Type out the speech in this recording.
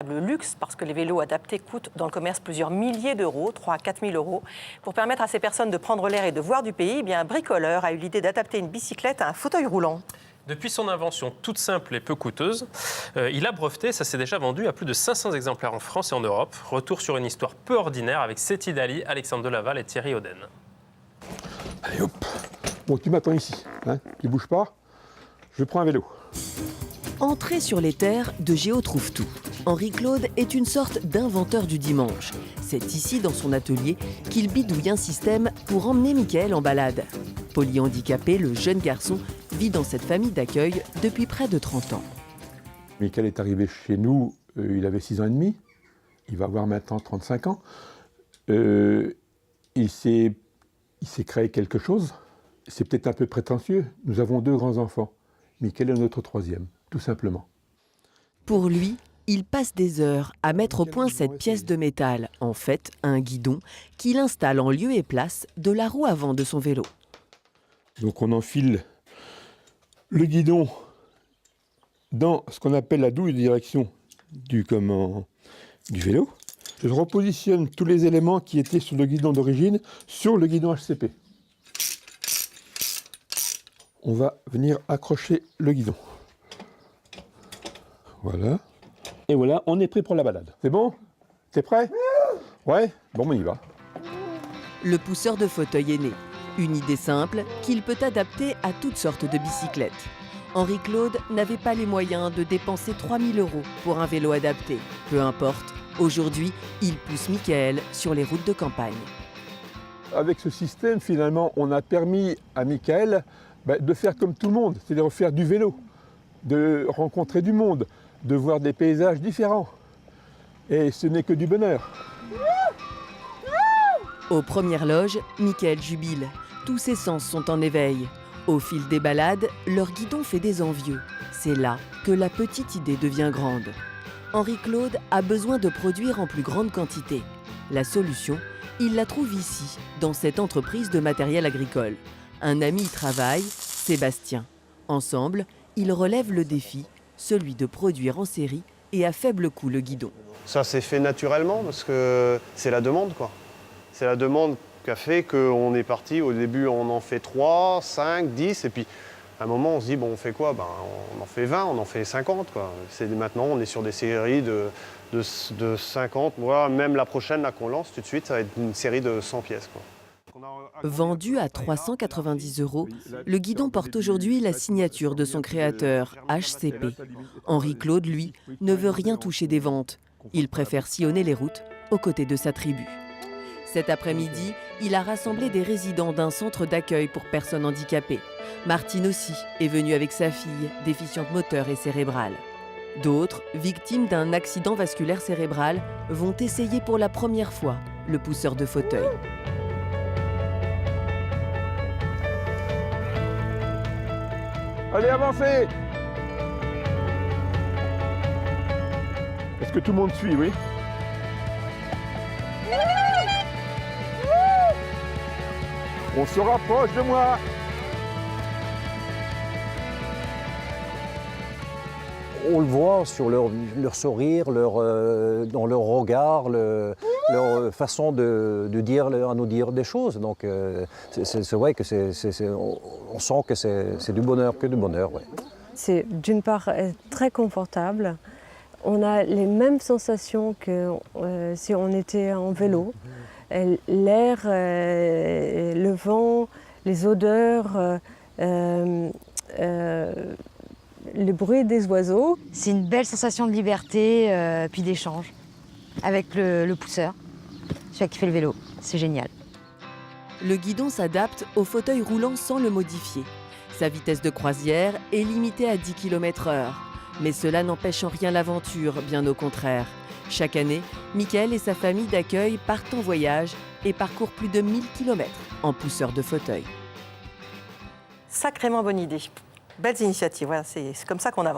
Le luxe, parce que les vélos adaptés coûtent dans le commerce plusieurs milliers d'euros, 3 à 4 000 euros. Pour permettre à ces personnes de prendre l'air et de voir du pays, un bricoleur a eu l'idée d'adapter une bicyclette à un fauteuil roulant. Depuis son invention toute simple et peu coûteuse, il a breveté, ça s'est déjà vendu à plus de 500 exemplaires en France et en Europe. Retour sur une histoire peu ordinaire avec Séti Dali, Alexandre Delaval et Thierry Oden. Allez hop. Bon, tu m'attends ici, hein, tu bouges pas, je prends un vélo. Entrée sur les terres de Géo trouve tout. Henri-Claude est une sorte d'inventeur du dimanche. C'est ici, dans son atelier, qu'il bidouille un système pour emmener Mickaël en balade. Polyhandicapé, le jeune garçon vit dans cette famille d'accueil depuis près de 30 ans. Mickaël est arrivé chez nous, il avait 6 ans et demi, il va avoir maintenant 35 ans. Il s'est créé quelque chose, c'est peut-être un peu prétentieux. Nous avons 2 grands-enfants. Mickaël est notre 3e, tout simplement. Pour lui, il passe des heures à mettre au point cette pièce de métal, en fait un guidon, qu'il installe en lieu et place de la roue avant de son vélo. Donc on enfile le guidon dans ce qu'on appelle la douille de direction du vélo. Je repositionne tous les éléments qui étaient sur le guidon d'origine sur le guidon HCP. On va venir accrocher le guidon. Voilà. Et voilà, on est prêt pour la balade. C'est bon? T'es prêt? Ouais? Bon, on y va. Le pousseur de fauteuil est né. Une idée simple qu'il peut adapter à toutes sortes de bicyclettes. Henri-Claude n'avait pas les moyens de dépenser 3 000 € pour un vélo adapté. Peu importe, aujourd'hui, il pousse Mickaël sur les routes de campagne. Avec ce système, finalement, on a permis à Mickaël de faire comme tout le monde, c'est-à-dire de faire du vélo, de rencontrer du monde, de voir des paysages différents. Et ce n'est que du bonheur. Aux premières loges, Mickaël jubile. Tous ses sens sont en éveil. Au fil des balades, leur guidon fait des envieux. C'est là que la petite idée devient grande. Henri-Claude a besoin de produire en plus grande quantité. La solution, il la trouve ici, dans cette entreprise de matériel agricole. Un ami y travaille, Sébastien. Ensemble, ils relèvent le défi, celui de produire en série et à faible coût le guidon. Ça s'est fait naturellement parce que c'est la demande, quoi. C'est la demande qui a fait qu'on est parti. Au début, on en fait 3, 5, 10. Et puis, à un moment, on se dit, bon, on fait quoi? On en fait 20, on en fait 50, quoi. Maintenant, on est sur des séries de 50. Voilà, même la prochaine là, qu'on lance tout de suite, ça va être une série de 100 pièces, quoi. Vendu à 390 €, le guidon porte aujourd'hui la signature de son créateur, HCP. Henri-Claude, lui, ne veut rien toucher des ventes. Il préfère sillonner les routes aux côtés de sa tribu. Cet après-midi, il a rassemblé des résidents d'un centre d'accueil pour personnes handicapées. Martine aussi est venue avec sa fille, déficiente moteur et cérébrale. D'autres, victimes d'un accident vasculaire cérébral, vont essayer pour la première fois le pousseur de fauteuil. Allez, avancez! Est-ce que tout le monde suit, oui? On se rapproche de moi! On le voit sur leur sourire, dans leur regard, leur façon à nous dire des choses. Donc c'est vrai que on sent que c'est du bonheur, que du bonheur. Ouais. C'est d'une part très confortable. On a les mêmes sensations que si on était en vélo. L'air, le vent, les odeurs, le bruit des oiseaux. C'est une belle sensation de liberté, puis d'échange avec le pousseur, celui qui fait le vélo. C'est génial. Le guidon s'adapte au fauteuil roulant sans le modifier. Sa vitesse de croisière est limitée à 10 km/h. Mais cela n'empêche en rien l'aventure, bien au contraire. Chaque année, Mickaël et sa famille d'accueil partent en voyage et parcourent plus de 1000 km en pousseur de fauteuil. Sacrément bonne idée. Belles initiatives, voilà, c'est comme ça qu'on avance.